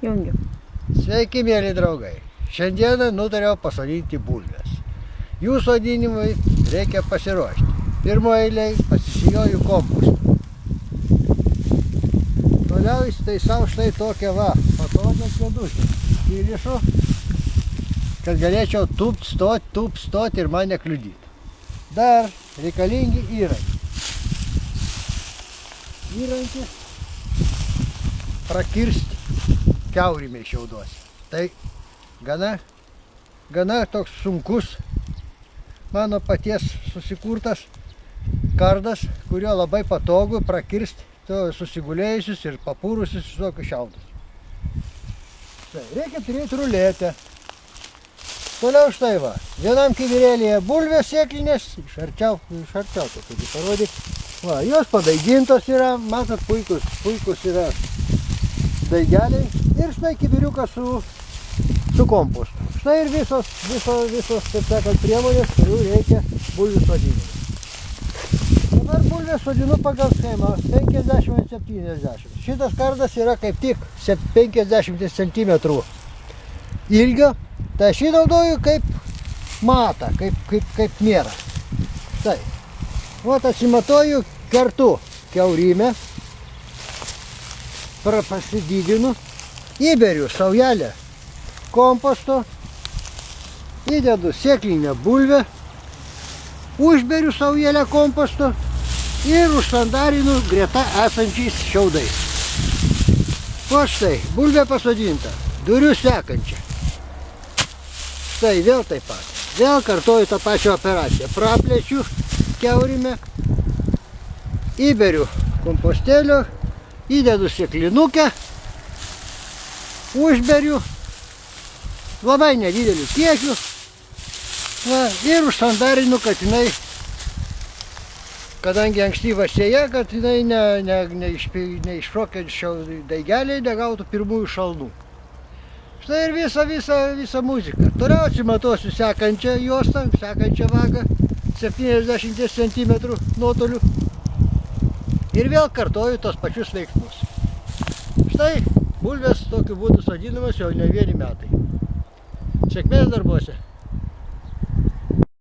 Jungiu. Sveiki, mėly draugai. Šiandieną nutariau pasodinti bulves. Jų sodinimui reikia pasiruošti. Pirmoje eilėje pasisijoju kompostą. Toliau įsitaisau štai tokią patogią kėdutę. Įrišu, kad galėčiau tūpt stoti ir mane kliudytų. Dar reikalingi įrankiai. Įrankis prakirsti kiaurimiai šiauduose. Tai gana toks sunkus mano paties susikurtas kardas, kurio labai patogu prakirsti susigulėjusius ir papūrusius visokius šiaudus. Tai reikia turėti ruletę. Toliau štai vienam kibirėlyje bulvės sėklinės, iš arčiau tai parodyk. Jos padaigintos yra, matot, puikus yra daigeliai. Ir štai kibiriukas su kompostu. Štai ir visos, taip sakant, priemonės, kurių reikia bulvių sodinimui. Dabar bulvės sodinu pagal schemą 50-70. Šitas kardas yra kaip tik 50 cm ilgio. Tai aš jį naudoju kaip matą, kaip nėra. Štai. Atsimatuoju, kertu kiaurymę, pasididinu, įberiu saujelę komposto, įdedu sėklinę bulvę, užberiu saujelę komposto ir užsandarinu greta esančiais šiaudais. O štai, bulvė pasodinta, duriu sekančią. Štai vėl taip pat. Vėl kartoju tą pačią operaciją. Praplečiu kiaurymę, įberiu kompostėlio, įdedu sėklinukę, užberiu labai nedideliu kiekiu ir užsandarinu, kad jinai, kadangi ankstyva sėja, kad jinai neiššokia daigeliai, negautų pirmųjų šalnų. Štai ir visa muzika. Toliau atsimatuosiu sekančią juostą, sekančią vagą, 70 cm nuotoliu. Ir vėl kartoju tos pačius veiksmus. Štai bulvės tokiu būdu sodinamas jau ne vieni metai. Sėkmės darbuose.